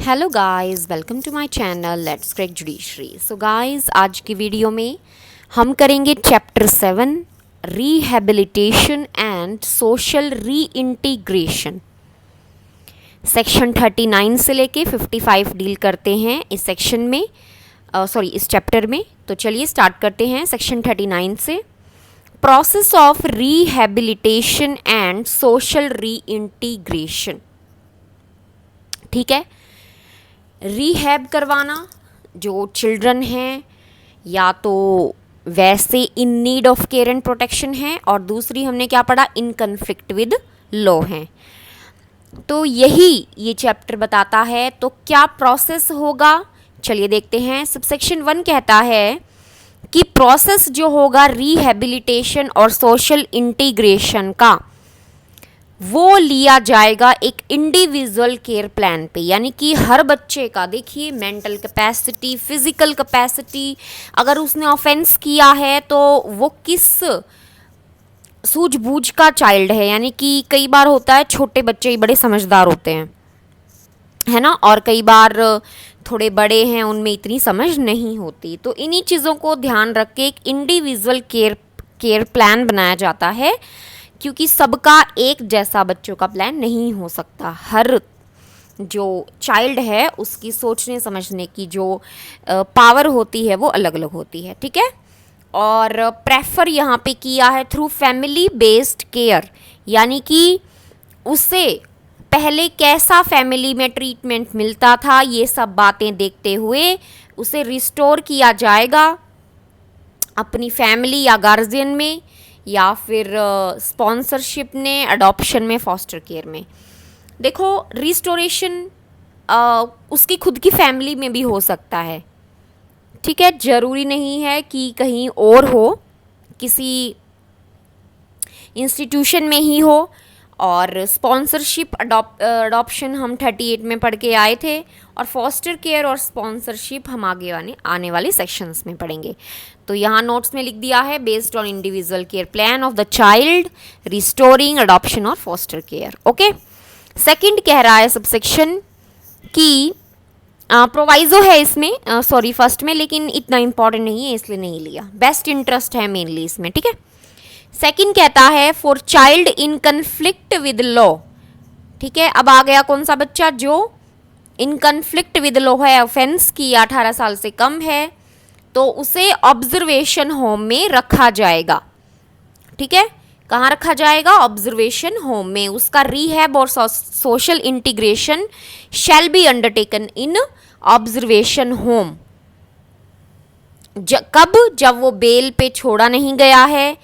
Hello guys, welcome to my channel let's crack judiciary. So guys, आज की video में हम करेंगे chapter 7 rehabilitation and social reintegration. Section 39 से लेके 55 डील करते हैं इस सेक्शन में, इस चैप्टर में। तो चलिए स्टार्ट करते हैं सेक्शन 39 से। Process of rehabilitation and social reintegration. ठीक है, रीहैब करवाना, जो चिल्ड्रन हैं या तो वैसे इन need of care and protection हैं, और दूसरी हमने क्या पढ़ा, इन कन्फ्लिक्ट विद लॉ हैं। तो यही ये चैप्टर बताता है। तो क्या प्रोसेस होगा, चलिए देखते हैं। सबसेक्शन 1 कहता है कि प्रोसेस जो होगा रिहैबिलिटेशन और सोशल इंटीग्रेशन का, वो लिया जाएगा एक इंडिविजुअल केयर प्लान पे। यानी कि हर बच्चे का, देखिए, मेंटल कैपेसिटी, फिजिकल कैपेसिटी, अगर उसने ऑफेंस किया है तो वो किस सूझबूझ का चाइल्ड है। यानी कि कई बार होता है छोटे बच्चे ही बड़े समझदार होते हैं, है ना, और कई बार थोड़े बड़े हैं, उनमें इतनी समझ नहीं होती। तो इन्हीं चीज़ों को ध्यान रख के एक इंडिविजुअल केयर प्लान बनाया जाता है, क्योंकि सबका एक जैसा बच्चों का प्लान नहीं हो सकता। हर जो चाइल्ड है उसकी सोचने समझने की जो पावर होती है वो अलग अलग होती है। ठीक है, और प्रेफर यहाँ पे किया है थ्रू फैमिली बेस्ड केयर। यानी कि उसे पहले कैसा फैमिली में ट्रीटमेंट मिलता था, ये सब बातें देखते हुए उसे रिस्टोर किया जाएगा अपनी फैमिली या गार्जियन में, या फिर स्पॉन्सरशिप ने, अडॉप्शन में, फॉस्टर केयर में। देखो, रिस्टोरेशन उसकी खुद की फैमिली में भी हो सकता है। ठीक है, ज़रूरी नहीं है कि कहीं और हो, किसी इंस्टीट्यूशन में ही हो। और स्पॉन्सरशिप, अडॉप्शन हम 38 में पढ़ के आए थे, और फॉस्टर केयर और स्पॉन्सरशिप हम आगे आने वाले सेक्शंस में पढ़ेंगे। तो यहाँ नोट्स में लिख दिया है, based on individual care plan of the child, restoring, adoption और फॉस्टर केयर। ओके, सेकंड कह रहा है सबसेक्शन कि प्रोवाइजो है इसमें, फर्स्ट में, लेकिन इतना इंपॉर्टेंट नहीं है इसलिए नहीं लिया। बेस्ट इंटरेस्ट है मेनली इसमें। ठीक है, सेकंड कहता है for child in conflict with law. ठीक है, अब आ गया कौन सा बच्चा जो इन कन्फ्लिक्ट विद लॉ है, ऑफेंस किया, 18 साल से कम है, तो उसे ऑब्जर्वेशन होम में रखा जाएगा। ठीक है, कहाँ रखा जाएगा, ऑब्जर्वेशन होम में। उसका रीहैब और social integration shall be undertaken in observation home. कब, जब वो बेल पे छोड़ा नहीं गया है,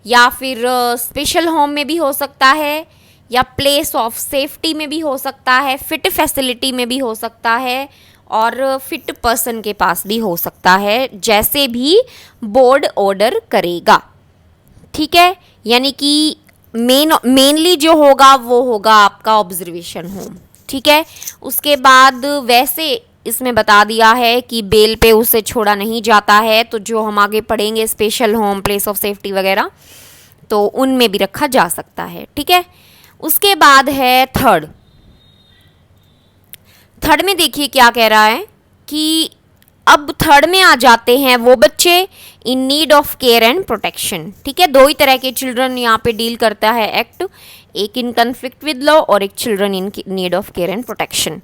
या फिर स्पेशल होम में भी हो सकता है, या प्लेस ऑफ सेफ्टी में भी हो सकता है, फिट फैसिलिटी में भी हो सकता है, और फिट पर्सन के पास भी हो सकता है, जैसे भी बोर्ड ऑर्डर करेगा। ठीक है, यानी कि मेनली जो होगा वो होगा आपका ऑब्जर्वेशन होम। ठीक है, उसके बाद वैसे इसमें बता दिया है कि बेल पे उसे छोड़ा नहीं जाता है, तो जो हम आगे पढ़ेंगे special home, place of safety वगैरह, तो उनमें भी रखा जा सकता है। ठीक है, उसके बाद है थर्ड में देखिए क्या कह रहा है कि अब थर्ड में आ जाते हैं वो बच्चे इन need of care and protection. ठीक है, दो ही तरह के चिल्ड्रन यहाँ पे डील करता है एक्ट, एक इन कन्फ्लिक्ट विद लॉ और एक children in need of care and protection.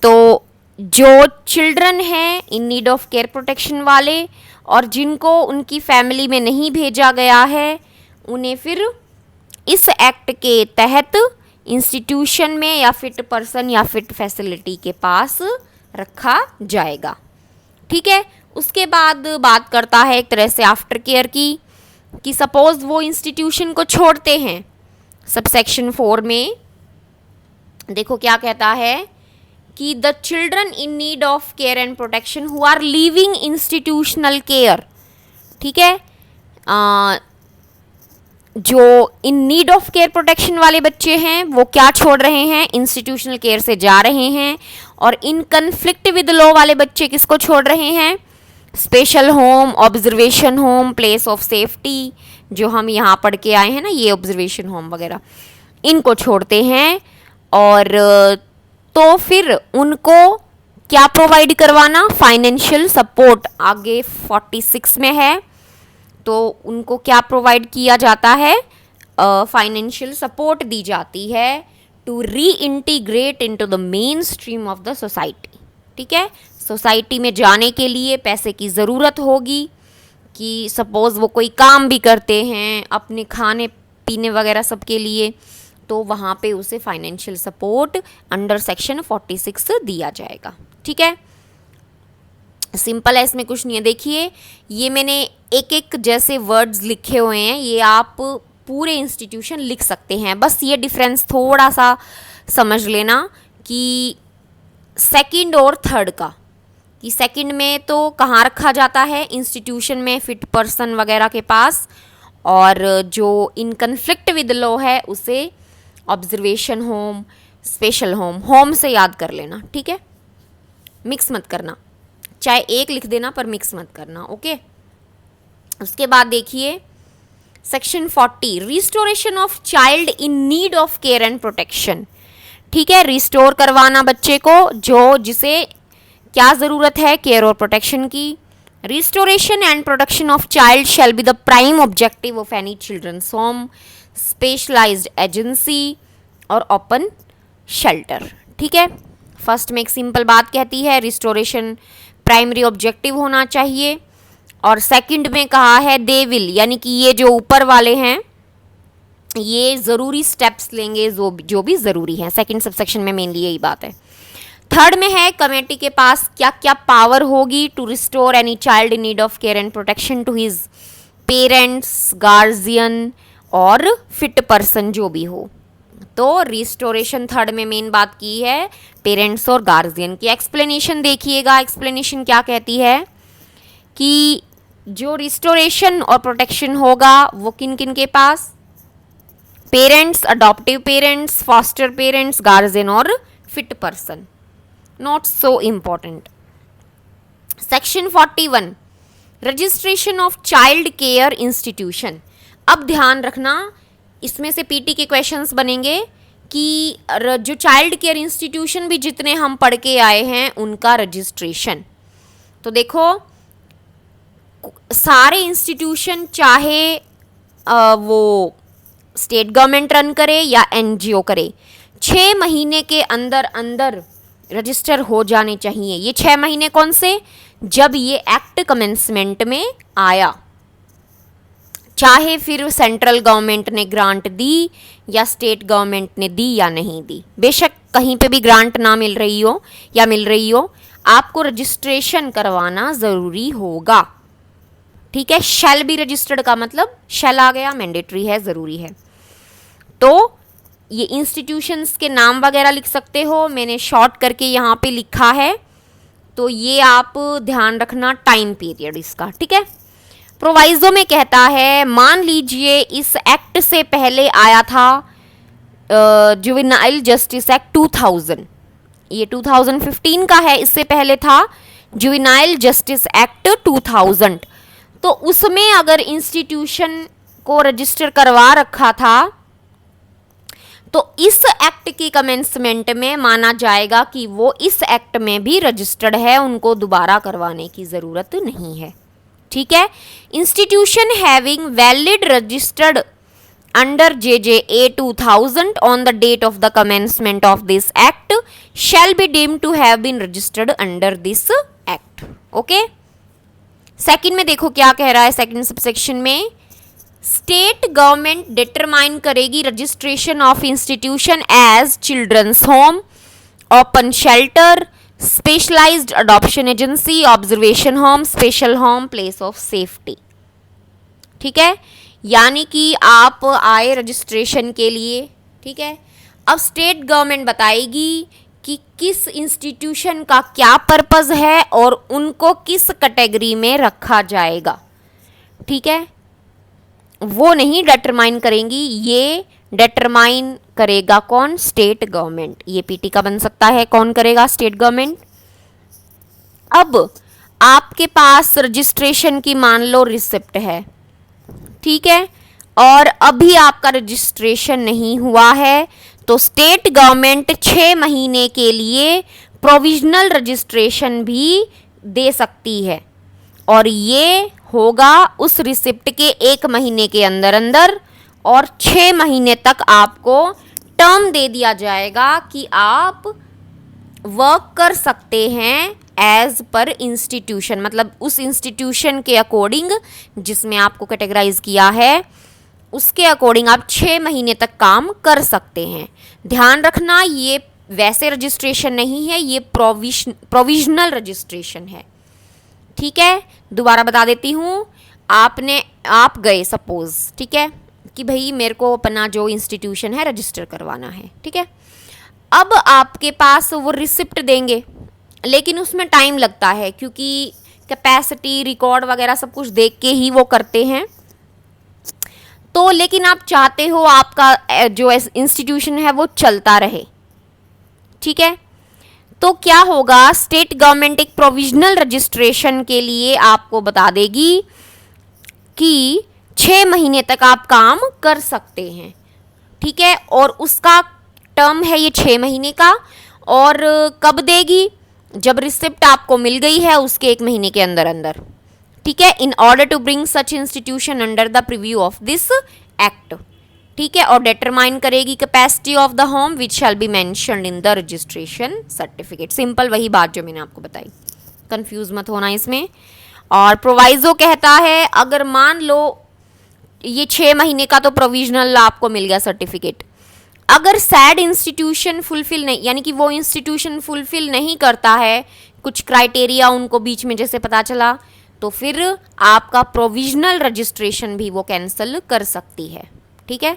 तो जो चिल्ड्रन हैं इन नीड ऑफ केयर प्रोटेक्शन वाले, और जिनको उनकी फैमिली में नहीं भेजा गया है, उन्हें फिर इस एक्ट के तहत इंस्टीट्यूशन में या फिट पर्सन या फिट फैसिलिटी के पास रखा जाएगा। ठीक है, उसके बाद बात करता है एक तरह से आफ्टर केयर की, कि सपोज वो इंस्टीट्यूशन को छोड़ते हैं। सबसेक्शन 4 में देखो क्या कहता है कि the children in need of care and protection who are leaving institutional care. ठीक है, जो in need of care protection वाले बच्चे हैं वो क्या छोड़ रहे हैं, इंस्टीट्यूशनल केयर से जा रहे हैं। और इन कन्फ्लिक्ट विद लॉ वाले बच्चे किसको छोड़ रहे हैं, special home, observation home, place of safety, जो हम यहाँ पढ़ के आए हैं ना, ये ऑब्जर्वेशन होम वगैरह, इनको छोड़ते हैं। और तो फिर उनको क्या प्रोवाइड करवाना, फाइनेंशियल सपोर्ट। आगे 46 में है, तो उनको क्या प्रोवाइड किया जाता है, फाइनेंशियल सपोर्ट दी जाती है to reintegrate into the mainstream of the society. ठीक है, सोसाइटी में जाने के लिए पैसे की ज़रूरत होगी कि सपोज़ वो कोई काम भी करते हैं अपने खाने पीने वगैरह सब के लिए, तो वहाँ पे उसे फाइनेंशियल सपोर्ट अंडर सेक्शन 46 दिया जाएगा। ठीक है, सिंपल है, इसमें कुछ नहीं है। देखिए ये मैंने एक एक जैसे वर्ड्स लिखे हुए हैं, ये आप पूरे इंस्टीट्यूशन लिख सकते हैं। बस ये डिफरेंस थोड़ा सा समझ लेना कि सेकंड और थर्ड का, कि सेकंड में तो कहाँ रखा जाता है, इंस्टीट्यूशन में फिट पर्सन वगैरह के पास, और जो इन कन्फ्लिक्ट विद लॉ है उसे observation home, special home, home से याद कर लेना। ठीक है, मिक्स मत करना, चाहे एक लिख देना पर मिक्स मत करना। ओके, उसके बाद देखिए section 40, restoration of child in need of care and protection. ठीक है, रिस्टोर करवाना बच्चे को जो जिसे क्या ज़रूरत है, केयर और प्रोटेक्शन की। Restoration and protection of child shall be the prime objective of any children's home, specialised agency और ओपन शेल्टर। ठीक है, फर्स्ट में एक सिंपल बात कहती है रिस्टोरेशन प्राइमरी ऑब्जेक्टिव होना चाहिए, और सेकंड में कहा है दे विल, यानी कि ये जो ऊपर वाले हैं ये ज़रूरी स्टेप्स लेंगे जो भी ज़रूरी हैं। सेकंड सबसेक्शन में मेनली यही बात है। थर्ड में है कमेटी के पास क्या क्या पावर होगी to restore any child in need of care and protection to his parents, guardian और फिट पर्सन जो भी हो। तो रिस्टोरेशन थर्ड में मेन बात की है पेरेंट्स और गार्जियन की। एक्सप्लेनेशन देखिएगा, एक्सप्लेनेशन क्या कहती है कि जो रिस्टोरेशन और प्रोटेक्शन होगा वो किन किन के पास, parents, adoptive parents, foster parents, guardian और fit person. Not so important. Section 41, registration of child care institution. अब ध्यान रखना, इसमें से पीटी के क्वेश्चंस बनेंगे कि जो चाइल्ड केयर इंस्टीट्यूशन भी जितने हम पढ़ के आए हैं उनका रजिस्ट्रेशन। तो देखो सारे इंस्टीट्यूशन चाहे वो स्टेट गवर्नमेंट रन करे या एनजीओ करे, 6 महीने के अंदर अंदर रजिस्टर हो जाने चाहिए। ये 6 महीने कौन से, जब ये एक्ट कमेंसमेंट में आया, चाहे फिर सेंट्रल गवर्नमेंट ने ग्रांट दी या स्टेट गवर्नमेंट ने दी या नहीं दी। बेशक कहीं पे भी ग्रांट ना मिल रही हो या मिल रही हो, आपको रजिस्ट्रेशन करवाना ज़रूरी होगा। ठीक है, शैल बी रजिस्टर्ड का मतलब शैल आ गया, मैंडेटरी है, ज़रूरी है। तो ये इंस्टीट्यूशंस के नाम वगैरह लिख सकते हो, मैंने शॉर्ट करके यहाँ पे लिखा है, तो ये आप ध्यान रखना टाइम पीरियड इसका। ठीक है, प्रोवाइजो में कहता है, मान लीजिए इस एक्ट से पहले आया था जुवेनाइल जस्टिस एक्ट 2000, ये 2015 का है, इससे पहले था जुवेनाइल जस्टिस एक्ट 2000। तो उसमें अगर इंस्टीट्यूशन को रजिस्टर करवा रखा था तो इस एक्ट की कमेंसमेंट में माना जाएगा कि वो इस एक्ट में भी रजिस्टर्ड है, उनको दोबारा करवाने की ज़रूरत नहीं है। ठीक है, institution having valid registered under JJA 2000 on the date of the commencement of this act shall be deemed to have been registered under this act. Okay, second में देखो क्या कह रहा है, सेकंड सबसेक्शन में स्टेट गवर्नमेंट डिटरमाइन करेगी registration of institution as children's home, open shelter, specialised adoption agency, observation home, special home, place of safety. ठीक है, यानी कि आप आए रजिस्ट्रेशन के लिए। ठीक है, अब स्टेट गवर्नमेंट बताएगी कि किस इंस्टीट्यूशन का क्या पर्पस है और उनको किस कैटेगरी में रखा जाएगा। ठीक है, वो नहीं डिटरमाइन करेंगी, ये डिटरमाइन करेगा कौन, स्टेट गवर्नमेंट। ये पीटी का बन सकता है, कौन करेगा, स्टेट गवर्नमेंट। अब आपके पास रजिस्ट्रेशन की मान लो रिसिप्ट है, ठीक है, और अभी आपका रजिस्ट्रेशन नहीं हुआ है, तो स्टेट गवर्नमेंट 6 महीने के लिए प्रोविजनल रजिस्ट्रेशन भी दे सकती है, और ये होगा उस रिसिप्ट के 1 महीने के अंदर अंदर, और 6 महीने तक आपको टर्म दे दिया जाएगा कि आप वर्क कर सकते हैं एज पर इंस्टीट्यूशन, मतलब उस इंस्टीट्यूशन के अकॉर्डिंग जिसमें आपको कैटेगराइज किया है उसके अकॉर्डिंग आप 6 महीने तक काम कर सकते हैं। ध्यान रखना, ये वैसे रजिस्ट्रेशन नहीं है, ये प्रोविजनल रजिस्ट्रेशन है। ठीक है, दोबारा बता देती हूँ। आप गए सपोज, ठीक है, कि भाई मेरे को अपना जो इंस्टीट्यूशन है रजिस्टर करवाना है, ठीक है। अब आपके पास वो रिसिप्ट देंगे, लेकिन उसमें टाइम लगता है क्योंकि कैपेसिटी रिकॉर्ड वगैरह सब कुछ देख के ही वो करते हैं। तो लेकिन आप चाहते हो आपका जो इंस्टीट्यूशन है वो चलता रहे, ठीक है, तो क्या होगा, स्टेट गवर्नमेंट एक प्रोविजनल रजिस्ट्रेशन के लिए आपको बता देगी कि 6 महीने तक आप काम कर सकते हैं, ठीक है, और उसका टर्म है ये 6 महीने का। और कब देगी, जब रिसिप्ट आपको मिल गई है उसके 1 महीने के अंदर अंदर, ठीक है, in order to bring such institution under the preview of this act, ठीक है, और डिटरमाइन करेगी capacity of the home which shall be mentioned in the registration certificate. Simple वही बात जो मैंने आपको बताई, कंफ्यूज मत होना इसमें। और प्रोवाइजो कहता है अगर मान लो ये 6 महीने का तो प्रोविजनल आपको मिल गया सर्टिफिकेट, अगर सैड इंस्टीट्यूशन फुलफिल नहीं, यानी कि वो इंस्टीट्यूशन फुलफिल नहीं करता है कुछ क्राइटेरिया उनको बीच में जैसे पता चला, तो फिर आपका प्रोविजनल रजिस्ट्रेशन भी वो कैंसिल कर सकती है, ठीक है।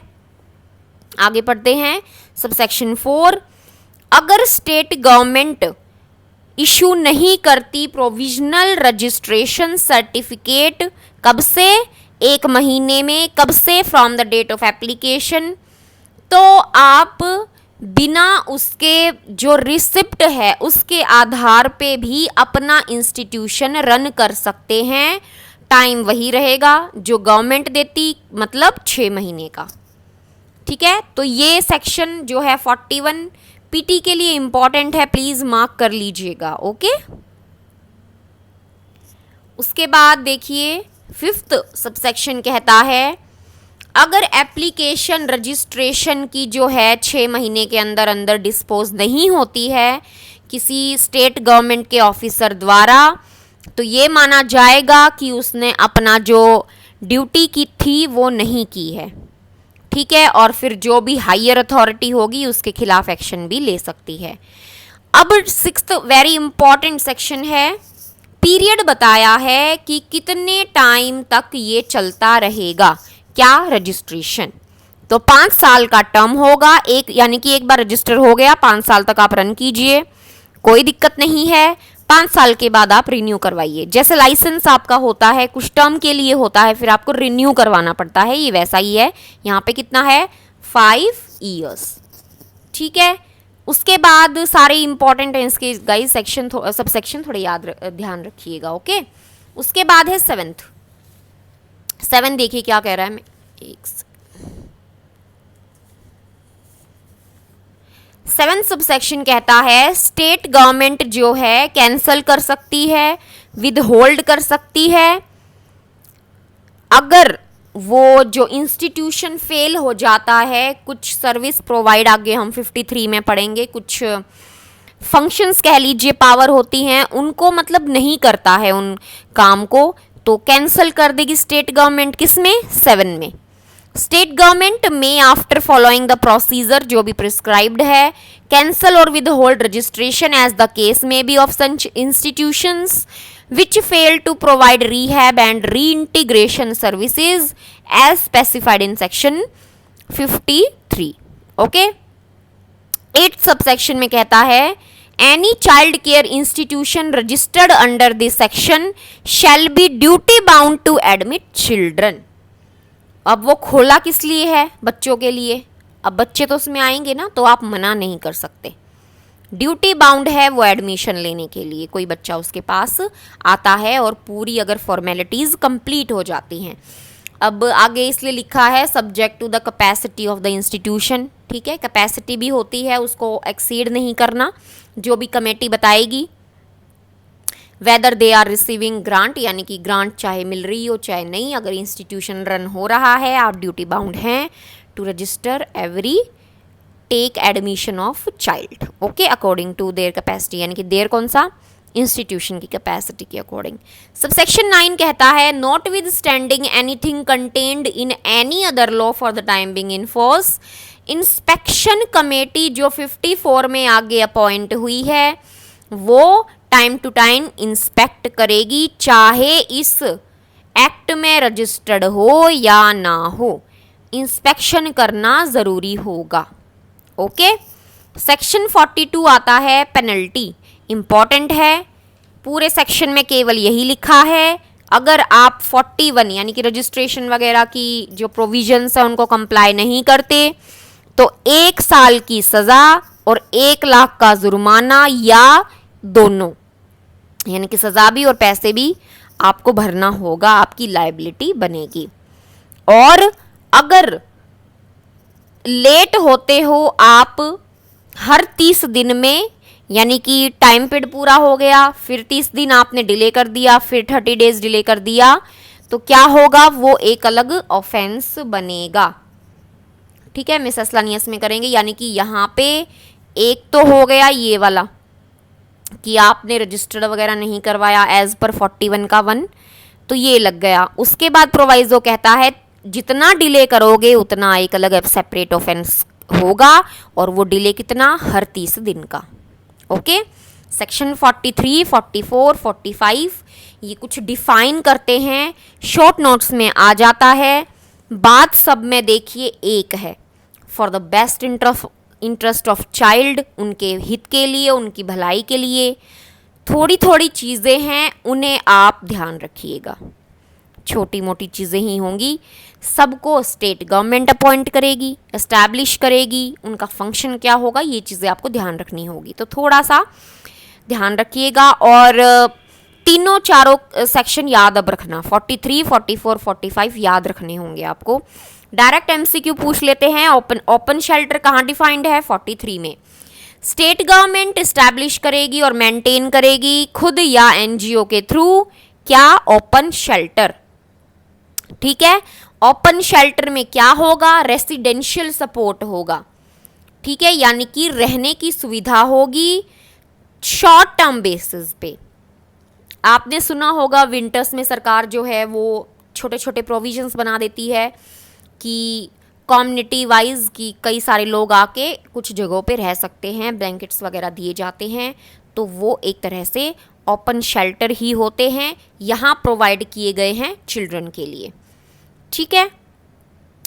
आगे पढ़ते हैं, सबसेक्शन 4, अगर स्टेट गवर्नमेंट इशू नहीं करती प्रोविजनल रजिस्ट्रेशन सर्टिफिकेट, कब से, 1 महीने में, कब से, from the date of application, तो आप बिना उसके जो रिसिप्ट है उसके आधार पे भी अपना इंस्टीट्यूशन रन कर सकते हैं। टाइम वही रहेगा जो गवर्नमेंट देती, मतलब 6 महीने का, ठीक है। तो ये सेक्शन जो है 41 पीटी के लिए इंपॉर्टेंट है, प्लीज मार्क कर लीजिएगा, ओके। उसके बाद देखिए 5th सबसेक्शन कहता है अगर एप्लीकेशन रजिस्ट्रेशन की जो है 6 महीने के अंदर अंदर डिस्पोज नहीं होती है किसी स्टेट गवर्नमेंट के ऑफिसर द्वारा, तो ये माना जाएगा कि उसने अपना जो ड्यूटी की थी वो नहीं की है, ठीक है, और फिर जो भी हायर अथॉरिटी होगी उसके खिलाफ एक्शन भी ले सकती है। अब 6th वेरी इंपॉर्टेंट सेक्शन है, पीरियड बताया है कि कितने टाइम तक ये चलता रहेगा, क्या, रजिस्ट्रेशन। तो 5 साल का टर्म होगा, एक यानी कि एक बार रजिस्टर हो गया 5 साल तक आप रन कीजिए, कोई दिक्कत नहीं है। 5 साल के बाद आप रिन्यू करवाइए, जैसे लाइसेंस आपका होता है कुछ टर्म के लिए होता है, फिर आपको रिन्यू करवाना पड़ता है, ये वैसा ही है। यहाँ पे कितना है, 5 ईयर्स, ठीक है। उसके बाद सारे इंपॉर्टेंट है इसके गाइस सेक्शन, सब सेक्शन थोड़े ध्यान रखिएगा, ओके। उसके बाद है 7 देखिए क्या कह रहा है, मैं एक 7 सबसेक्शन कहता है स्टेट गवर्नमेंट जो है कैंसल कर सकती है, विद होल्ड कर सकती है, अगर वो जो इंस्टीट्यूशन फेल हो जाता है, कुछ सर्विस प्रोवाइड, आगे हम 53 में पढ़ेंगे, कुछ फंक्शंस कह लीजिए पावर होती हैं उनको मतलब नहीं करता है उन काम को, तो कैंसल कर देगी स्टेट गवर्नमेंट, किसमें, 7 में। स्टेट गवर्नमेंट में आफ्टर फॉलोइंग द प्रोसीजर जो भी प्रिस्क्राइब्ड है कैंसल और withhold registration as the case may be of such institutions which fail to provide rehab and reintegration services as specified in section 53, okay। 8th subsection में कहता है any child care institution registered under this section shall be duty bound to admit children। अब वो खोला किस लिए है, बच्चों के लिए, अब बच्चे तो उसमें आएंगे ना, तो आप मना नहीं कर सकते, ड्यूटी बाउंड है वो एडमिशन लेने के लिए, कोई बच्चा उसके पास आता है और पूरी अगर फॉर्मेलिटीज़ कंप्लीट हो जाती हैं। अब आगे इसलिए लिखा है subject to the capacity of the institution, ठीक है, कैपेसिटी भी होती है, उसको एक्सीड नहीं करना, जो भी कमेटी बताएगी। Whether they are receiving grant, यानी कि ग्रांट चाहे मिल रही हो चाहे नहीं, अगर इंस्टीट्यूशन रन हो रहा है आप ड्यूटी बाउंड हैं to register every take admission of child, okay, according to their capacity, यानी कि देयर कौन सा, इंस्टीट्यूशन की कैपेसिटी के अकॉर्डिंग। सबसेक्शन 9 कहता है not with standing anything contained in any other law for the time being in force, inspection committee जो 54 में आगे अपॉइंट हुई है वो टाइम टू टाइम इंस्पेक्ट करेगी, चाहे इस एक्ट में रजिस्टर्ड हो या ना हो, इंस्पेक्शन करना ज़रूरी होगा, ओके। सेक्शन 42 आता है पेनल्टी, इम्पॉर्टेंट है, पूरे सेक्शन में केवल यही लिखा है अगर आप 41 यानी कि रजिस्ट्रेशन वगैरह की जो प्रोविजंस है उनको कंप्लाई नहीं करते तो 1 साल की सज़ा और 1 लाख का जुर्माना या दोनों, यानी कि सज़ा भी और पैसे भी आपको भरना होगा, आपकी लायबिलिटी बनेगी। और अगर लेट होते हो आप हर 30 दिन में, यानी कि टाइम पीरियड पूरा हो गया फिर 30 दिन आपने डिले कर दिया फिर 30 डेज डिले कर दिया, तो क्या होगा, वो एक अलग ऑफेंस बनेगा, ठीक है, मिसलेनियस में करेंगे। यानी कि यहाँ पे एक तो हो गया ये वाला कि आपने रजिस्टर्ड वगैरह नहीं करवाया एज पर 41 का 1, तो ये लग गया। उसके बाद प्रोवाइजो कहता है जितना डिले करोगे उतना एक अलग सेपरेट ऑफेंस होगा, और वो डिले कितना, हर 30 दिन का, ओके। सेक्शन 43, 44, 45 ये कुछ डिफाइन करते हैं, शॉर्ट नोट्स में आ जाता है, बात सब में देखिए एक है, for the best interest of child, उनके हित के लिए, उनकी भलाई के लिए। थोड़ी थोड़ी चीज़ें हैं उन्हें आप ध्यान रखिएगा, छोटी मोटी चीज़ें ही होंगी, सबको स्टेट गवर्नमेंट अपॉइंट करेगी, एस्टैब्लिश करेगी, उनका फंक्शन क्या होगा ये चीज़ें आपको ध्यान रखनी होगी, तो थोड़ा सा ध्यान रखिएगा। और तीनों चारों सेक्शन याद अब रखना, 43, 44, 45 याद रखने होंगे आपको। डायरेक्ट एमसीक्यू पूछ लेते हैं, ओपन शेल्टर कहाँ डिफाइंड है, 43 में। स्टेट गवर्नमेंट एस्टैब्लिश करेगी और मेंटेन करेगी खुद या एनजीओ के थ्रू क्या, ओपन शेल्टर, ठीक है। ओपन शेल्टर में क्या होगा, रेसिडेंशियल सपोर्ट होगा, ठीक है, यानी कि रहने की सुविधा होगी शॉर्ट टर्म बेसिस पे। आपने सुना होगा विंटर्स में सरकार जो है वो छोटे छोटे प्रोविजंस बना देती है कि कम्युनिटी वाइज कि कई सारे लोग आके कुछ जगहों पे रह सकते हैं, ब्लैंकेट्स वगैरह दिए जाते हैं, तो वो एक तरह से ओपन शेल्टर ही होते हैं, यहाँ प्रोवाइड किए गए हैं चिल्ड्रन के लिए, ठीक है।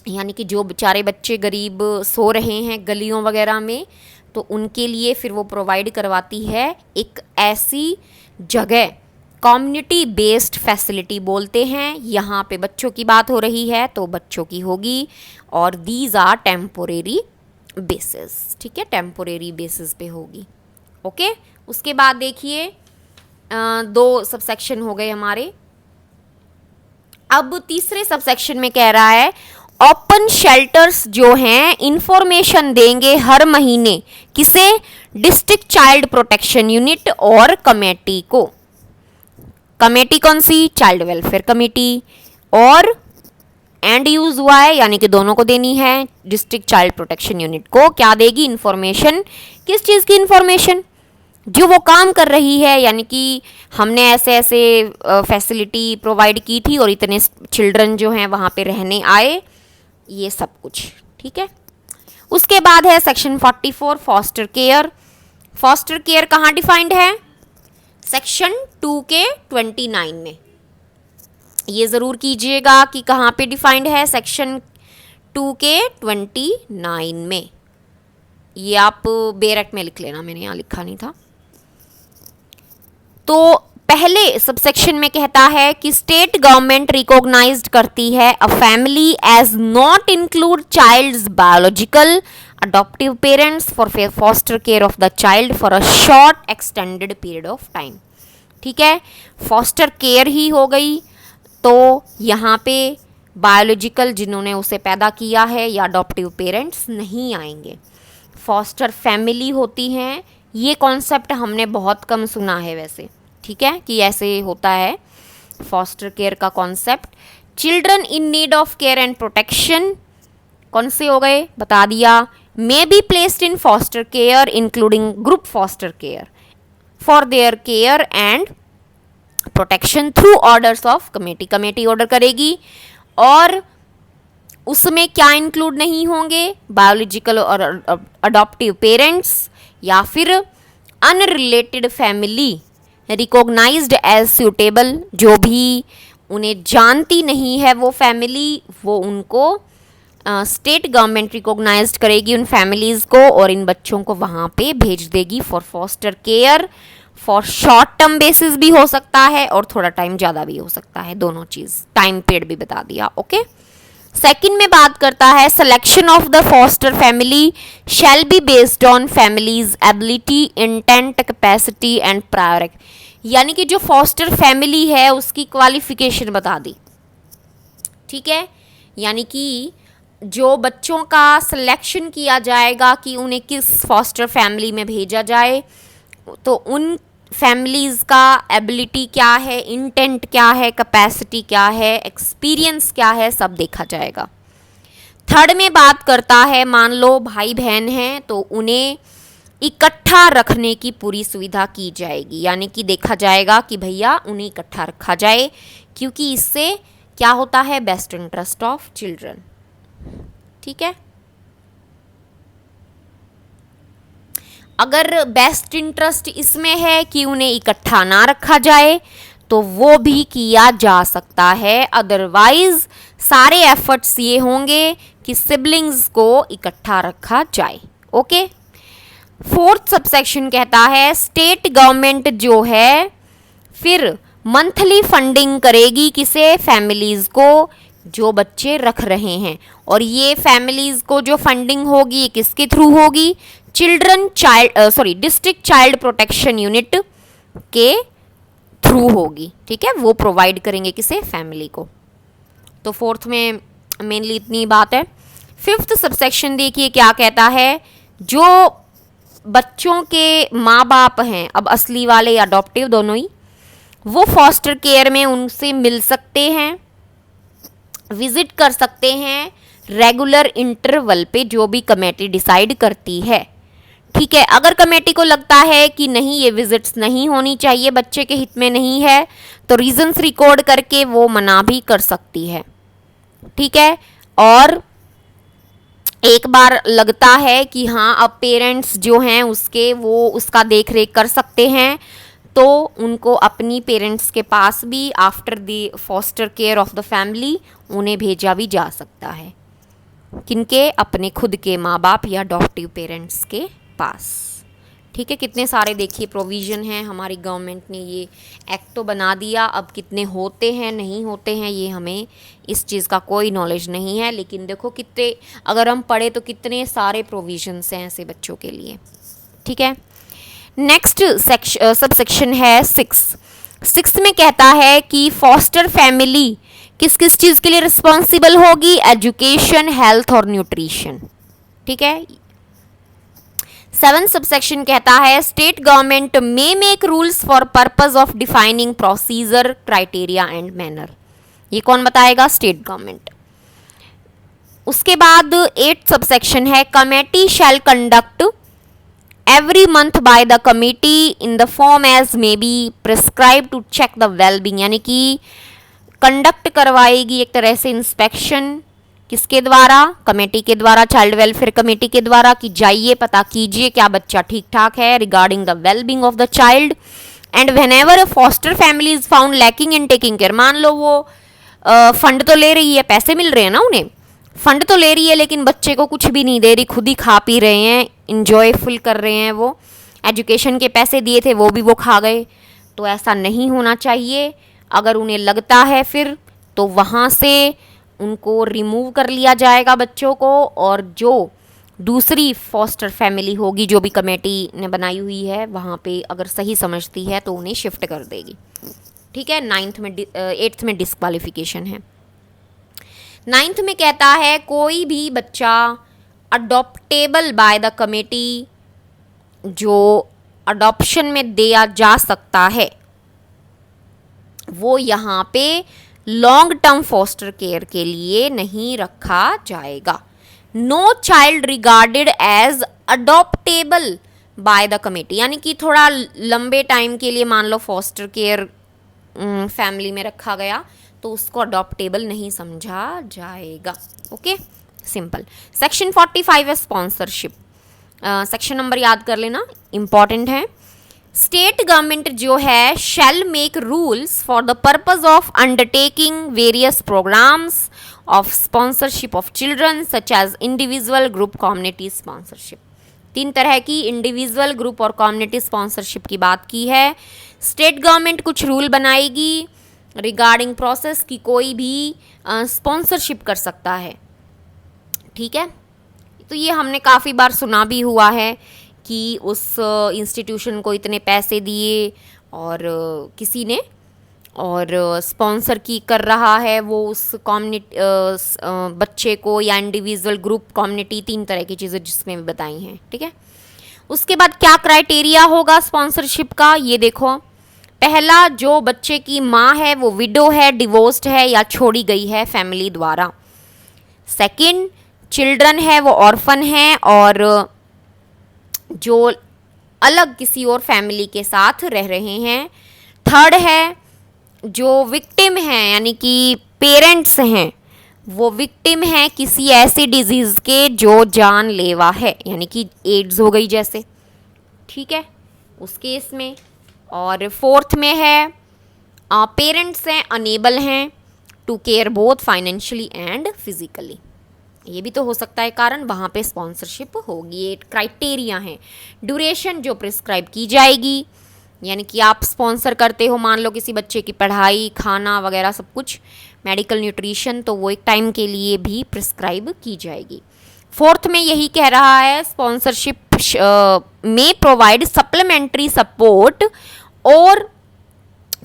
यानी कि जो बेचारे बच्चे गरीब सो रहे हैं गलियों वगैरह में, तो उनके लिए फिर वो प्रोवाइड करवाती है एक ऐसी जगह, कम्युनिटी बेस्ड फैसिलिटी बोलते हैं। यहाँ पे बच्चों की बात हो रही है तो बच्चों की होगी, और दीज आर टेम्पोरेरी बेसिस, ठीक है, टेम्पोरेरी बेसिस पे होगी, ओके। उसके बाद देखिए 2 सबसेक्शन हो गए हमारे। अब तीसरे सबसेक्शन में कह रहा है ओपन शेल्टर्स जो हैं इंफॉर्मेशन देंगे हर महीने, किसे, डिस्ट्रिक्ट चाइल्ड प्रोटेक्शन यूनिट और कमेटी को। कमेटी कौन सी, चाइल्ड वेलफेयर कमेटी, और एंड यूज हुआ है यानी कि दोनों को देनी है। डिस्ट्रिक्ट चाइल्ड प्रोटेक्शन यूनिट को क्या देगी, इंफॉर्मेशन, किस चीज़ की इंफॉर्मेशन, जो वो काम कर रही है, यानी कि हमने ऐसे ऐसे फैसिलिटी प्रोवाइड की थी और इतने चिल्ड्रन जो हैं वहाँ पे रहने आए, ये सब कुछ, ठीक है। उसके बाद है section 44 foster care. Foster care कहाँ डिफाइंड है, सेक्शन 2 के 29 में। ये ज़रूर कीजिएगा कि कहाँ पे डिफाइंड है, सेक्शन 2 के 29 में। ये आप बेरेक्ट में लिख लेना, मैंने यहाँ लिखा नहीं था। तो पहले सबसेक्शन में कहता है कि स्टेट गवर्नमेंट रिकॉग्नाइज्ड करती है a family as not include child's biological adoptive parents for foster care of the child for a short extended period of time, ठीक है। फॉस्टर केयर ही हो गई, तो यहाँ पे बायोलॉजिकल जिन्होंने उसे पैदा किया है या अडॉप्टिव पेरेंट्स नहीं आएंगे। फॉस्टर फैमिली होती हैं, ये कॉन्सेप्ट हमने बहुत कम सुना है वैसे, ठीक है, कि ऐसे होता है फॉस्टर केयर का concept. Children in need of care and protection कौन से हो गए, बता दिया। May be placed in foster care including group foster care for their care and protection through orders of committee. Committee order करेगी और उसमें क्या इंक्लूड नहीं होंगे, बायोलॉजिकल और अडॉप्टिव पेरेंट्स या फिर unrelated family recognised as suitable, जो भी उन्हें जानती नहीं है वो फैमिली, वो उनको स्टेट गवर्नमेंट रिकॉग्नाइज्ड करेगी उन फैमिलीज़ को और इन बच्चों को वहाँ पे भेज देगी for foster care. For short term basis भी हो सकता है और थोड़ा टाइम ज़्यादा भी हो सकता है, दोनों चीज़, टाइम पीरियड भी बता दिया। ओके, सेकंड में बात करता है selection of the foster family shall be based on families ability, intent, capacity and priority. यानी कि जो फॉस्टर फैमिली है उसकी क्वालिफिकेशन बता दी, ठीक है। यानी कि जो बच्चों का सिलेक्शन किया जाएगा कि उन्हें किस फॉस्टर फैमिली में भेजा जाए, तो उन फैमिलीज़ का एबिलिटी क्या है, इंटेंट क्या है, कैपेसिटी क्या है, एक्सपीरियंस क्या है, सब देखा जाएगा। थर्ड में बात करता है, मान लो भाई बहन हैं तो उन्हें इकट्ठा रखने की पूरी सुविधा की जाएगी। यानी कि देखा जाएगा कि भैया उन्हें इकट्ठा रखा जाए, क्योंकि इससे क्या होता है, बेस्ट इंटरेस्ट ऑफ चिल्ड्रन, ठीक है। अगर बेस्ट इंटरेस्ट इसमें है कि उन्हें इकट्ठा ना रखा जाए तो वो भी किया जा सकता है, अदरवाइज सारे एफर्ट्स ये होंगे कि सिबलिंग्स को इकट्ठा रखा जाए। ओके, फोर्थ सबसेक्शन कहता है स्टेट गवर्नमेंट जो है फिर मंथली फंडिंग करेगी किसे, फैमिलीज़ को जो बच्चे रख रहे हैं। और ये फैमिलीज़ को जो फंडिंग होगी ये किसके थ्रू होगी, डिस्ट्रिक्ट चाइल्ड प्रोटेक्शन यूनिट के थ्रू होगी, ठीक है। वो प्रोवाइड करेंगे किसे, फैमिली को। तो फोर्थ में मेनली इतनी बात है। फिफ्थ सबसेक्शन देखिए क्या कहता है, जो बच्चों के माँ बाप हैं, अब असली वाले या अडॉप्टिव दोनों ही, वो फॉस्टर केयर में उनसे मिल सकते हैं, विजिट कर सकते हैं रेगुलर इंटरवल पे, जो भी कमेटी डिसाइड करती है, ठीक है। अगर कमेटी को लगता है कि नहीं ये विजिट्स नहीं होनी चाहिए, बच्चे के हित में नहीं है, तो रीजंस रिकॉर्ड करके वो मना भी कर सकती है, ठीक है। और एक बार लगता है कि हाँ अब पेरेंट्स जो हैं उसके वो उसका देख रेख कर सकते हैं, तो उनको अपनी पेरेंट्स के पास भी after the foster care of the family उन्हें भेजा भी जा सकता है, किनके, अपने खुद के माँ बाप या अडॉप्टिव पेरेंट्स के पास, ठीक है। कितने सारे देखिए प्रोविज़न हैं, हमारी गवर्नमेंट ने ये एक्ट तो बना दिया, अब कितने होते हैं नहीं होते हैं ये हमें इस चीज़ का कोई नॉलेज नहीं है, लेकिन देखो कितने, अगर हम पढ़े तो कितने सारे प्रोविज़न्स हैं ऐसे बच्चों के लिए, ठीक है। नेक्स्ट सब सेक्शन है सिक्स में कहता है कि फॉस्टर फैमिली किस किस चीज़ के लिए रिस्पॉन्सिबल होगी, एजुकेशन, हेल्थ और न्यूट्रिशन, ठीक है। 7 सबसेक्शन कहता है state government may make rules for purpose of defining procedure, criteria and manner. ये कौन बताएगा, स्टेट गवर्नमेंट। उसके बाद 8 सबसेक्शन है committee shell conduct every month by the committee in the form as may be prescribed to check the well-being। यानी कि conduct करवाएगी एक तरह से इंस्पेक्शन, किसके द्वारा, कमेटी के द्वारा, चाइल्ड वेलफेयर कमेटी के द्वारा, कि जाइए पता कीजिए क्या बच्चा ठीक ठाक है, regarding the well-being of the child. And whenever a foster family is found lacking in taking care, मान लो वो फंड तो ले रही है, पैसे मिल रहे हैं ना उन्हें, फंड तो ले रही है लेकिन बच्चे को कुछ भी नहीं दे रही, खुद ही खा पी रहे हैं, इंजॉयफुल कर रहे हैं, वो एजुकेशन के पैसे दिए थे वो भी वो खा गए, तो ऐसा नहीं होना चाहिए। अगर उन्हें लगता है फिर तो वहाँ से उनको रिमूव कर लिया जाएगा बच्चों को, और जो दूसरी फॉस्टर फैमिली होगी जो भी कमेटी ने बनाई हुई है वहाँ पे अगर सही समझती है तो उन्हें शिफ्ट कर देगी, ठीक है। 8th में डिस्क्वालिफिकेशन है। 9th में कहता है कोई भी बच्चा अडॉप्टेबल बाय द कमेटी, जो अडॉप्शन में दिया जा सकता है, वो यहाँ पे लॉन्ग टर्म फॉस्टर केयर के लिए नहीं रखा जाएगा। No child regarded as adoptable by the committee, यानी कि थोड़ा लंबे टाइम के लिए मान लो फॉस्टर केयर फैमिली में रखा गया तो उसको अडॉप्टेबल नहीं समझा जाएगा। Okay, simple. सेक्शन 45 है स्पॉन्सरशिप। सेक्शन नंबर याद कर लेना, इंपॉर्टेंट है। स्टेट गवर्नमेंट जो है shall make rules for the purpose of undertaking various programmes of sponsorship of children such as individual, group, community sponsorship. 3 तरह की इंडिविजुअल, ग्रुप और कम्युनिटी स्पॉन्सरशिप की बात की है। स्टेट गवर्नमेंट कुछ रूल बनाएगी रिगार्डिंग प्रोसेस की कोई भी स्पॉन्सरशिप कर सकता है, ठीक है। तो ये हमने काफ़ी बार सुना भी हुआ है कि उस इंस्टीट्यूशन को इतने पैसे दिए और किसी ने और स्पॉन्सर की कर रहा है वो उस कम्युनिटी बच्चे को या इंडिविजुअल, ग्रुप, कम्युनिटी, 3 तरह की चीज़ें जिसमें भी बताई हैं, ठीक है। उसके बाद क्या क्राइटेरिया होगा स्पॉन्सरशिप का, ये देखो। पहला, जो बच्चे की माँ है वो विडो है, डिवोर्स्ड है या छोड़ी गई है फैमिली द्वारा। सेकंड, चिल्ड्रन है वो ऑर्फन है और जो अलग किसी और फैमिली के साथ रह रहे हैं। थर्ड है, जो विक्टिम हैं यानी कि पेरेंट्स हैं वो विक्टिम हैं किसी ऐसी डिजीज़ के जो जानलेवा है, यानी कि एड्स हो गई जैसे, ठीक है, उस केस में। और फोर्थ में है पेरेंट्स हैं अनेबल हैं to care both financially and physically. ये भी तो हो सकता है कारण, वहाँ पे स्पॉन्सरशिप होगी। ये क्राइटेरिया हैं। ड्यूरेशन जो प्रिस्क्राइब की जाएगी, यानी कि आप स्पॉन्सर करते हो मान लो किसी बच्चे की पढ़ाई, खाना वगैरह सब कुछ, मेडिकल, न्यूट्रिशन, तो वो एक टाइम के लिए भी प्रिस्क्राइब की जाएगी। फोर्थ में यही कह रहा है स्पॉन्सरशिप में प्रोवाइड सप्लीमेंट्री सपोर्ट और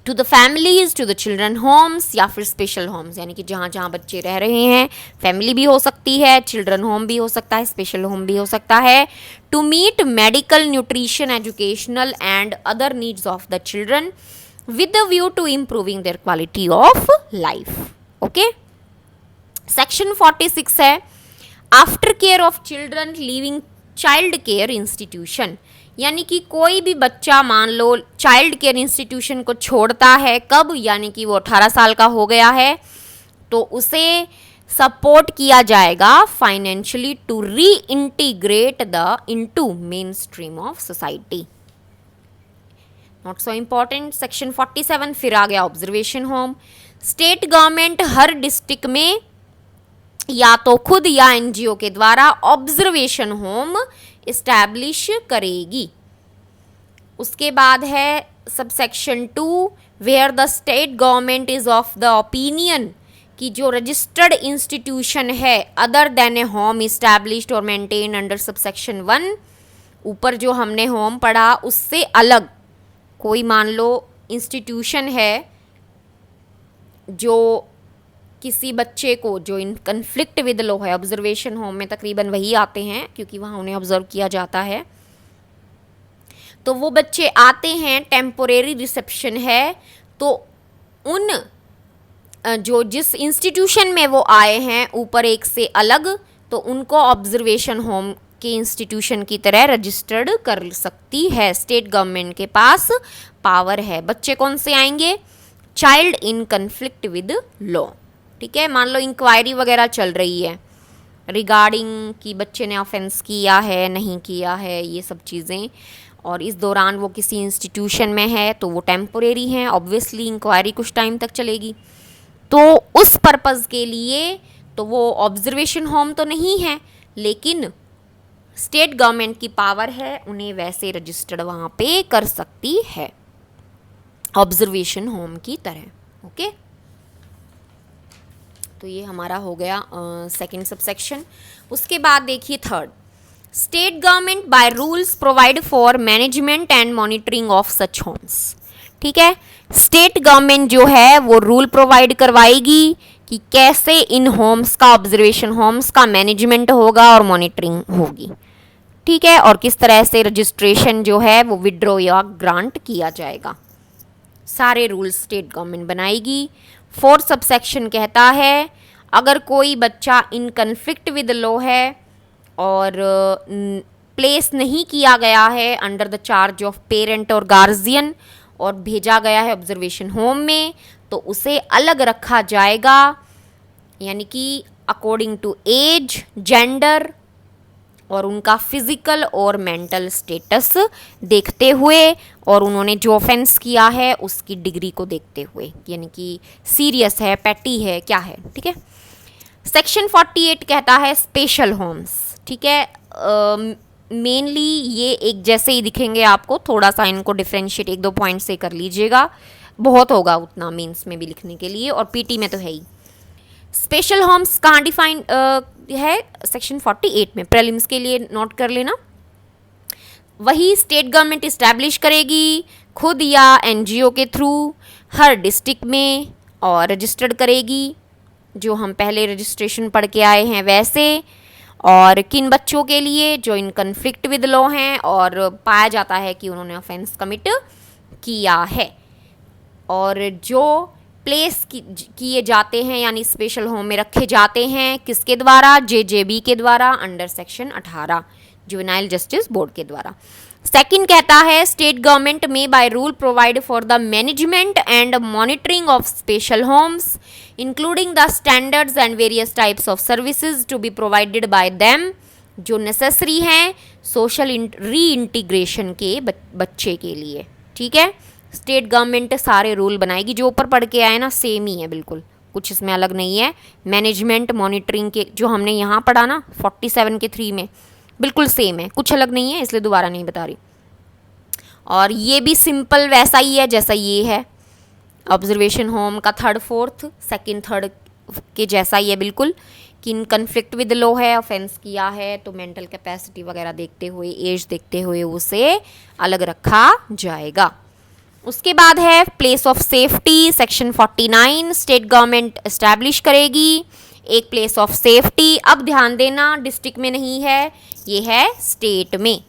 to the families, to the children homes या फिर स्पेशल होम्स, यानी कि जहाँ जहाँ बच्चे रह रहे हैं, फैमिली भी हो सकती है, चिल्ड्रन होम भी हो सकता है, स्पेशल होम भी हो सकता है, to meet medical, nutrition, educational and other needs of the children with the view to improving their quality of life. Okay, section 46 है after care of children leaving child care institution, यानी कि कोई भी बच्चा मान लो चाइल्ड केयर इंस्टीट्यूशन को छोड़ता है, कब, यानी कि वो 18 साल का हो गया है, तो उसे सपोर्ट किया जाएगा financially to reintegrate the into mainstream of society. Not so important. Section 47 फिर आ गया ऑब्जर्वेशन होम। स्टेट गवर्नमेंट हर डिस्ट्रिक्ट में या तो खुद या एनजीओ के द्वारा ऑब्जर्वेशन होम इस्टेब्लिश करेगी। उसके बाद है subsection 2 where the state government is of the opinion कि जो रजिस्टर्ड इंस्टीट्यूशन है other than a home established और मेंटेन अंडर सब सेक्शन 1, ऊपर जो हमने होम पढ़ा उससे अलग कोई मान लो इंस्टीट्यूशन है जो किसी बच्चे को जो इन कन्फ्लिक्ट विद लॉ है, ऑब्जर्वेशन होम में तकरीबन वही आते हैं क्योंकि वहाँ उन्हें ऑब्जर्व किया जाता है, तो वो बच्चे आते हैं, टेम्पोरेरी रिसेप्शन है, तो उन जो जिस इंस्टीट्यूशन में वो आए हैं ऊपर एक से अलग, तो उनको ऑब्जर्वेशन होम के इंस्टीट्यूशन की तरह रजिस्टर्ड कर सकती है। स्टेट गवर्नमेंट के पास पावर है। बच्चे कौन से आएंगे? Child in conflict with law, ठीक है। मान लो इंक्वायरी वगैरह चल रही है रिगार्डिंग कि बच्चे ने ऑफेंस किया है नहीं किया है, ये सब चीज़ें, और इस दौरान वो किसी इंस्टीट्यूशन में है तो वो टेम्पोरेरी हैं, ऑब्वियसली इंक्वायरी कुछ टाइम तक चलेगी, तो उस पर्पज़ के लिए तो वो ऑब्जर्वेशन होम तो नहीं है, लेकिन स्टेट गवर्नमेंट की पावर है, उन्हें वैसे रजिस्टर्ड वहाँ पे कर सकती है ऑब्जर्वेशन होम की तरह। ओके, तो ये हमारा हो गया सेकंड सबसेक्शन। उसके बाद देखिए third, state government by rules provide for management and monitoring of such homes, ठीक है। स्टेट गवर्नमेंट जो है वो रूल प्रोवाइड करवाएगी कि कैसे इन होम्स का, ऑब्जर्वेशन होम्स का मैनेजमेंट होगा और मॉनिटरिंग होगी, ठीक है, और किस तरह से रजिस्ट्रेशन जो है वो विड्रॉ या ग्रांट किया जाएगा। सारे रूल्स स्टेट गवर्नमेंट बनाएगी। 4th सबसेक्शन कहता है अगर कोई बच्चा इन कन्फ्लिक्ट विद लॉ है और प्लेस नहीं किया गया है under the charge of parent और गार्जियन और भेजा गया है ऑब्जर्वेशन होम में, तो उसे अलग रखा जाएगा, यानी कि अकॉर्डिंग टू एज, जेंडर और उनका फिजिकल और मेंटल स्टेटस देखते हुए, और उन्होंने जो ऑफेंस किया है उसकी डिग्री को देखते हुए, यानी कि सीरियस है, पैटी है, क्या है, ठीक है। सेक्शन 48 कहता है स्पेशल होम्स, ठीक है। मेनली ये एक जैसे ही दिखेंगे आपको, थोड़ा सा इनको डिफ्रेंशिएट 1-2 पॉइंट से कर लीजिएगा, बहुत होगा उतना मेंस में भी लिखने के लिए, और पीटी में तो है ही। स्पेशल होम्स कहाँ डिफाइन है? सेक्शन 48 में। प्रीलिम्स के लिए नोट कर लेना। वही स्टेट गवर्नमेंट इस्टेब्लिश करेगी खुद या एनजीओ के थ्रू हर डिस्ट्रिक्ट में, और रजिस्टर्ड करेगी, जो हम पहले रजिस्ट्रेशन पढ़ के आए हैं वैसे, और किन बच्चों के लिए जो इन कन्फ्लिक्ट विद लॉ हैं और पाया जाता है कि उन्होंने ऑफेंस कमिट किया है, और जो प्लेस किए जाते हैं यानी स्पेशल होम में रखे जाते हैं किसके द्वारा? जेजेबी के द्वारा under section 18 juvenile justice board के द्वारा। सेकंड कहता है स्टेट गवर्नमेंट में by rule provide for the management and monitoring of special homes including the standards and various types of services to be provided by them, जो necessary हैं social reintegration के बच्चे के लिए, ठीक है। स्टेट गवर्नमेंट सारे रूल बनाएगी, जो ऊपर पढ़ के आए ना सेम ही है बिल्कुल, कुछ इसमें अलग नहीं है। मैनेजमेंट मॉनिटरिंग के जो हमने यहाँ पढ़ा ना 47 के 3 में, बिल्कुल सेम है, कुछ अलग नहीं है, इसलिए दोबारा नहीं बता रही। और ये भी सिंपल वैसा ही है जैसा ये है, ऑब्जर्वेशन होम का 3rd 4th 2nd 3rd के जैसा ही है बिल्कुल, कि इन कन्फ्लिक्ट विद लॉ है, ऑफेंस किया है, तो मेंटल कैपेसिटी वगैरह देखते हुए, एज देखते हुए उसे अलग रखा जाएगा। उसके बाद है place of safety, section 49 state government establish करेगी एक प्लेस ऑफ सेफ्टी। अब ध्यान देना, डिस्ट्रिक्ट में नहीं है, ये है स्टेट में।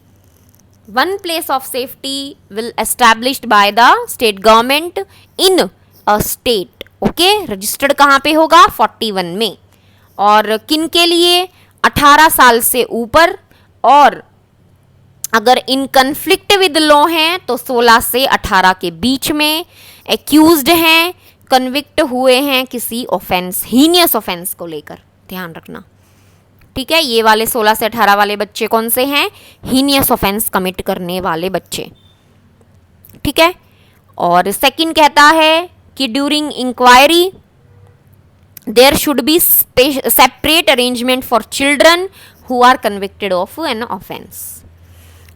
One place of safety will established by the state government in a state, okay. Registered कहाँ पे होगा? 41 में। और किन के लिए? 18 साल से ऊपर, और अगर इन कन्फ्लिक्ट विद लॉ हैं तो 16 से 18 के बीच में, एक्यूज्ड हैं, कन्विक्ट हुए हैं किसी ऑफेंस, हीनियस ऑफेंस को लेकर, ध्यान रखना, ठीक है। ये वाले 16 से 18 वाले बच्चे कौन से हैं? हीनियस ऑफेंस कमिट करने वाले बच्चे, ठीक है। और सेकंड कहता है कि during inquiry there should be separate arrangement for children who are convicted of an offence.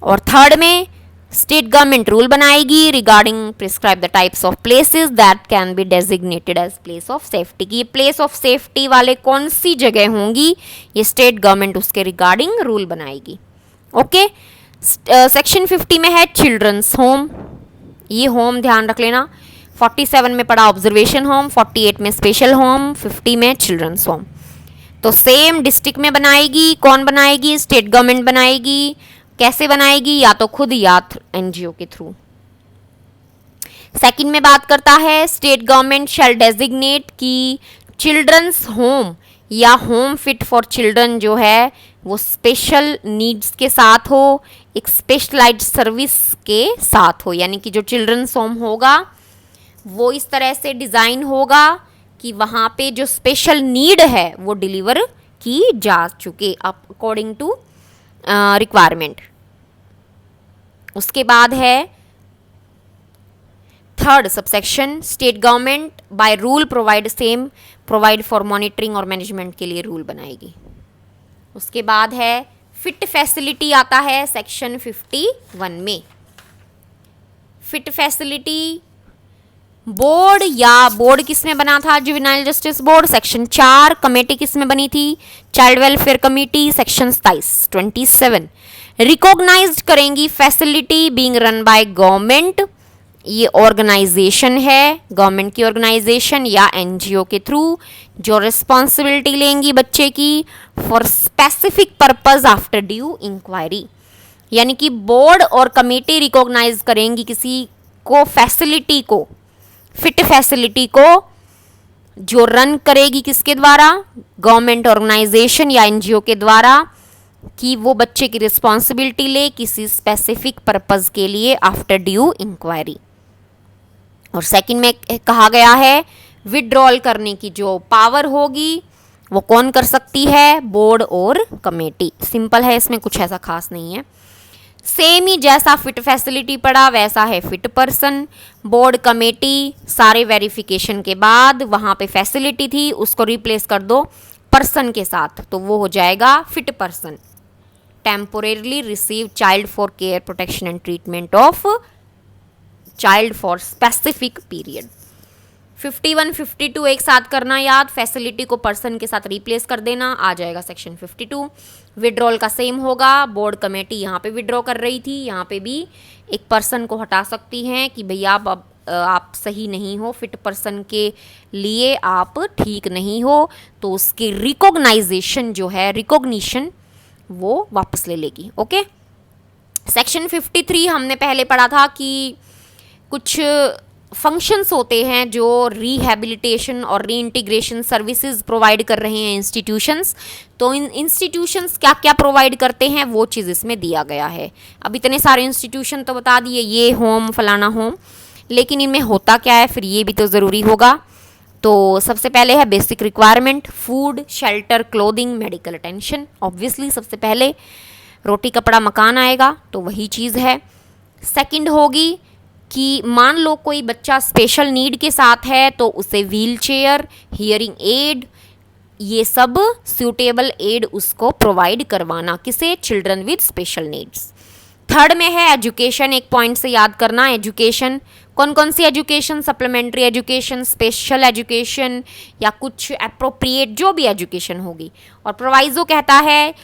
और थर्ड में स्टेट गवर्नमेंट रूल बनाएगी regarding prescribe the types of places that can be designated as place of safety, की place of safety वाले कौन सी जगह होंगी, ये स्टेट गवर्नमेंट उसके रिगार्डिंग रूल बनाएगी, ओके। सेक्शन 50 में है चिल्ड्रंस होम, ये होम ध्यान रख लेना, 47 में पड़ा ऑब्जर्वेशन होम, 48 में स्पेशल होम, 50 में चिल्ड्रंस होम। तो सेम डिस्ट्रिक्ट में बनाएगी, कौन बनाएगी? स्टेट गवर्नमेंट बनाएगी। कैसे बनाएगी? या तो खुद या एनजीओ के थ्रू। सेकंड में बात करता है स्टेट गवर्नमेंट शैल डेजिग्नेट कि चिल्ड्रंस होम या होम फिट फॉर चिल्ड्रन जो है वो स्पेशल नीड्स के साथ हो, एक स्पेशलाइज्ड सर्विस के साथ हो, यानी कि जो चिल्ड्रंस होम होगा वो इस तरह से डिज़ाइन होगा कि वहाँ पे जो स्पेशल नीड है वो डिलीवर की जा चुके अकॉर्डिंग टू रिक्वायरमेंट। उसके बाद है third subsection state government bye rule provide for monitoring और मैनेजमेंट के लिए रूल बनाएगी। उसके बाद है फिट फैसिलिटी आता है सेक्शन 51 में। फिट फैसिलिटी बोर्ड किस में बना था? Juvenile justice board section 4। Committee किस में बनी थी? Child welfare committee section 27। Recognised करेंगी facility being run by government ये ऑर्गेनाइजेशन है, गवर्नमेंट की ऑर्गेनाइजेशन या एनजीओ के थ्रू, जो रिस्पॉन्सिबिलिटी लेंगी बच्चे की for specific purpose after due inquiry. यानी कि बोर्ड और कमेटी रिकॉग्नाइज करेंगी किसी को, फैसिलिटी को, फिट फैसिलिटी को, जो रन करेगी किसके द्वारा, गवर्नमेंट ऑर्गेनाइजेशन या एनजीओ के द्वारा, कि वो बच्चे की रिस्पॉन्सिबिलिटी ले किसी स्पेसिफिक पर्पस के लिए आफ्टर ड्यू इंक्वायरी। और सेकंड में कहा गया है विड्रॉल करने की जो पावर होगी वो कौन कर सकती है, बोर्ड और कमेटी। सिंपल है, इसमें कुछ ऐसा खास नहीं है। सेम ही जैसा फिट फैसिलिटी पड़ा वैसा है फिट पर्सन। बोर्ड कमेटी सारे वेरिफिकेशन के बाद वहाँ पे फैसिलिटी थी उसको रिप्लेस कर दो पर्सन के साथ, तो वो हो जाएगा fit person. Temporarily receive child for care protection and treatment of child for specific period. 51 52 एक साथ करना याद, फैसिलिटी को पर्सन के साथ रिप्लेस कर देना, आ जाएगा सेक्शन 52। विड्रॉल का सेम होगा, बोर्ड कमेटी यहाँ पे विड्रॉ कर रही थी, यहाँ पे भी एक पर्सन को हटा सकती हैं कि भैया अब आप सही नहीं हो, फिट पर्सन के लिए आप ठीक नहीं हो, तो उसकी रिकॉग्नाइजेशन जो है, रिकॉग्निशन, वो वापस ले लेगी। ओके, सेक्शन 53 हमने पहले पढ़ा था कि कुछ फंक्शंस होते हैं जो रिहैबिलिटेशन और रीइंटीग्रेशन सर्विसेज प्रोवाइड कर रहे हैं इंस्टीट्यूशंस। तो इन इंस्टीट्यूशंस क्या क्या प्रोवाइड करते हैं वो चीज़ इसमें दिया गया है। अब इतने सारे इंस्टीट्यूशन तो बता दिए, ये होम फलाना होम, लेकिन इनमें होता क्या है फिर ये भी तो ज़रूरी होगा। तो सबसे पहले है basic requirement, food, shelter, clothing, medical attention. Obviously सबसे पहले रोटी कपड़ा मकान आएगा, तो वही चीज़ है। सेकंड होगी कि मान लो कोई बच्चा स्पेशल नीड के साथ है तो उसे व्हील चेयर, हियरिंग एड, ये सब सूटेबल एड उसको प्रोवाइड करवाना, किसे, children with special needs. Third में है एजुकेशन, एक पॉइंट से याद करना, एजुकेशन कौन कौन सी education, supplementary education, special education या कुछ अप्रोप्रिएट जो भी एजुकेशन होगी। और प्रोवाइजो कहता है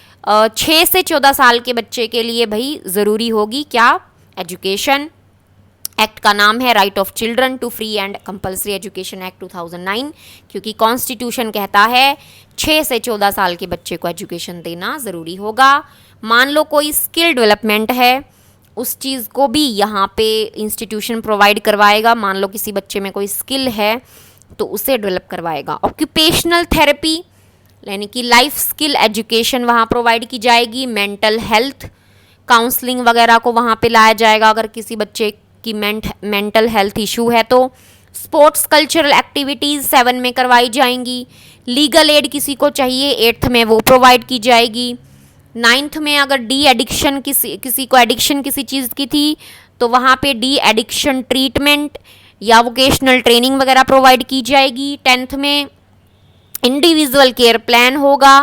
6 से 14 साल के बच्चे के लिए भाई ज़रूरी होगी क्या, एजुकेशन। एक्ट का नाम है right of children to free and compulsory education act 2009, क्योंकि कॉन्स्टिट्यूशन कहता है 6 से 14 साल के बच्चे को एजुकेशन देना ज़रूरी होगा। मान लो कोई स्किल डेवलपमेंट है, उस चीज़ को भी यहाँ पे इंस्टीट्यूशन प्रोवाइड करवाएगा। मान लो किसी बच्चे में कोई स्किल है तो उसे डेवलप करवाएगा। ऑक्यूपेशनल थेरेपी यानी कि लाइफ स्किल एजुकेशन वहाँ प्रोवाइड की जाएगी। मेंटल हेल्थ काउंसलिंग वगैरह को वहाँ पे लाया जाएगा अगर किसी बच्चे की मेंटल हेल्थ इशू है तो। स्पोर्ट्स कल्चरल एक्टिविटीज़ 7 में करवाई जाएंगी। लीगल एड किसी को चाहिए 8th में वो प्रोवाइड की जाएगी। 9th में अगर डी एडिक्शन किसी को एडिक्शन किसी चीज़ की थी तो वहाँ पे डी एडिक्शन ट्रीटमेंट या वोकेशनल ट्रेनिंग वगैरह प्रोवाइड की जाएगी। 10th में इंडिविजुअल केयर प्लान होगा।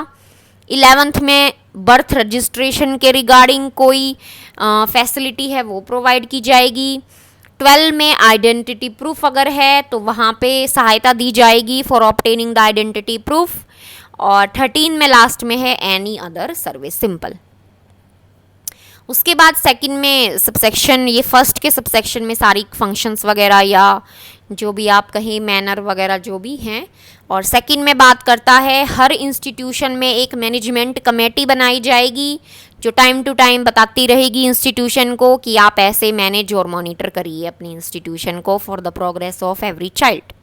11th में बर्थ रजिस्ट्रेशन के रिगार्डिंग कोई फैसिलिटी है वो प्रोवाइड की जाएगी। 12 में आइडेंटिटी प्रूफ अगर है तो वहाँ पे सहायता दी जाएगी for obtaining the identity proof. और 13 में लास्ट में है एनी अदर सर्विस, सिंपल। उसके बाद सेकंड में सबसेक्शन, ये फर्स्ट के सबसेक्शन में सारी फंक्शंस वगैरह या जो भी आप कहें मैनर वगैरह जो भी हैं। और सेकंड में बात करता है हर इंस्टीट्यूशन में एक मैनेजमेंट कमेटी बनाई जाएगी जो टाइम टू टाइम बताती रहेगी इंस्टीट्यूशन को कि आप ऐसे मैनेज और मॉनिटर करिए अपनी इंस्टीट्यूशन को for the progress of every child.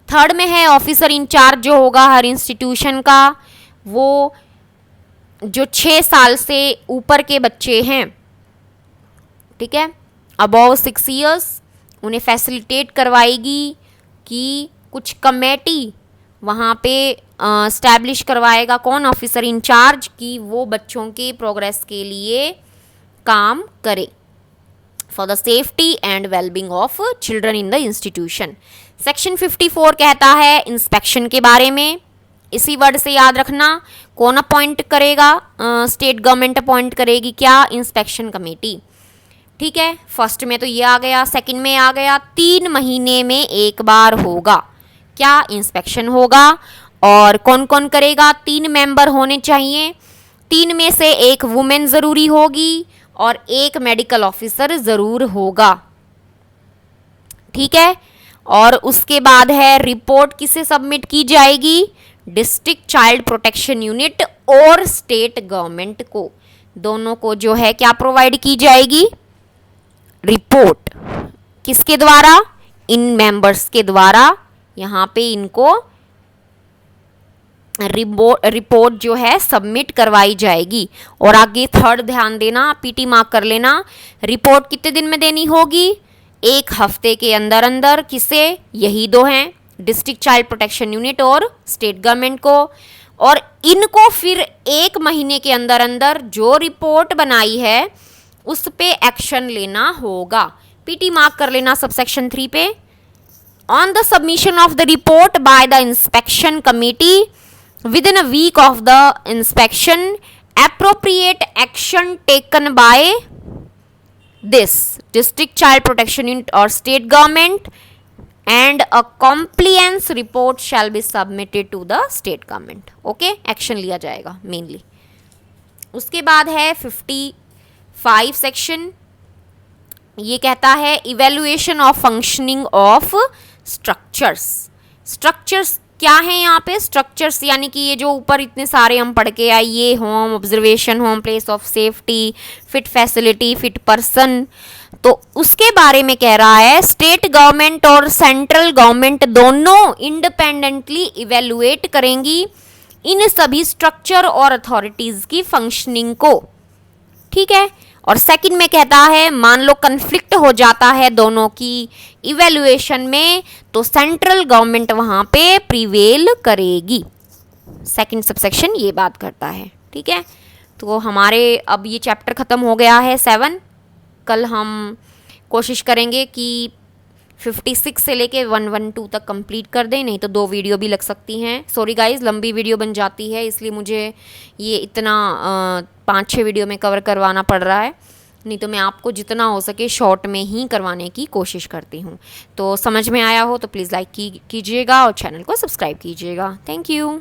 Third में है ऑफिसर इंचार्ज जो होगा हर इंस्टीट्यूशन का, वो जो 6 साल से ऊपर के बच्चे हैं, ठीक है, अबव 6 ईयर्स, उन्हें फैसिलिटेट करवाएगी कि कुछ कमेटी वहाँ पे स्टैब्लिश करवाएगा। कौन, ऑफिसर इंचार्ज, कि वो बच्चों के प्रोग्रेस के लिए काम करे for the safety and wellbeing of children in the institution. Section 54 कहता है इंस्पेक्शन के बारे में। इसी वर्ड से याद रखना, कौन अपॉइंट करेगा, स्टेट गवर्नमेंट अपॉइंट करेगी क्या, इंस्पेक्शन कमेटी, ठीक है। फर्स्ट में तो ये आ गया, सेकंड में आ गया 3 महीने में एक बार होगा क्या, इंस्पेक्शन होगा। और कौन कौन करेगा, 3 मेंबर होने चाहिए, 3 में से एक वुमेन ज़रूरी होगी और एक मेडिकल ऑफिसर ज़रूर होगा। ठीक है। और उसके बाद है रिपोर्ट किसे सबमिट की जाएगी, डिस्ट्रिक्ट चाइल्ड प्रोटेक्शन यूनिट और स्टेट गवर्नमेंट को, दोनों को जो है क्या प्रोवाइड की जाएगी, रिपोर्ट। किसके द्वारा, इन मेंबर्स के द्वारा यहाँ पे इनको रिपोर्ट जो है सबमिट करवाई जाएगी। और आगे थर्ड ध्यान देना, पीटी मार्क कर लेना, रिपोर्ट कितने दिन में देनी होगी, 1 हफ्ते के अंदर अंदर। किसे, यही दो हैं, डिस्ट्रिक्ट चाइल्ड प्रोटेक्शन यूनिट और स्टेट गवर्नमेंट को। और इनको फिर 1 महीने के अंदर अंदर जो रिपोर्ट बनाई है उस पे एक्शन लेना होगा। पीटी मार्क कर लेना सबसेक्शन 3 पे। On the submission of the report by the inspection committee within a week of the inspection, appropriate action taken by this district child protection unit or state government and a compliance report shall be submitted to the state government. Okay, action लिया जाएगा mainly। उसके बाद है 55 section, ये कहता है evaluation of functioning of structures. Structures क्या है यहाँ पे, स्ट्रक्चर्स यानी कि ये जो ऊपर इतने सारे हम पढ़ के आए, ये home, observation home, place of safety, fit facility, fit person, तो उसके बारे में कह रहा है स्टेट गवर्नमेंट और सेंट्रल गवर्नमेंट दोनों इंडिपेंडेंटली इवेल्युएट करेंगी इन सभी स्ट्रक्चर और अथॉरिटीज की फंक्शनिंग को, ठीक है। और सेकंड में कहता है मान लो कन्फ्लिक्ट हो जाता है दोनों की इवेल्युएशन में, तो सेंट्रल गवर्नमेंट वहां पे प्रिवेल करेगी। सेकंड सबसेक्शन ये बात करता है, ठीक है। तो हमारे अब ये चैप्टर ख़त्म हो गया है 7। कल हम कोशिश करेंगे कि 56 से लेके 112 तक कंप्लीट कर दें, नहीं तो 2 वीडियो भी लग सकती हैं। सॉरी गाइस, लंबी वीडियो बन जाती है, इसलिए मुझे ये इतना 5-6 वीडियो में कवर करवाना पड़ रहा है, नहीं तो मैं आपको जितना हो सके शॉर्ट में ही करवाने की कोशिश करती हूँ। तो समझ में आया हो तो प्लीज़ लाइक कीजिएगा और चैनल को सब्सक्राइब कीजिएगा। Thank you.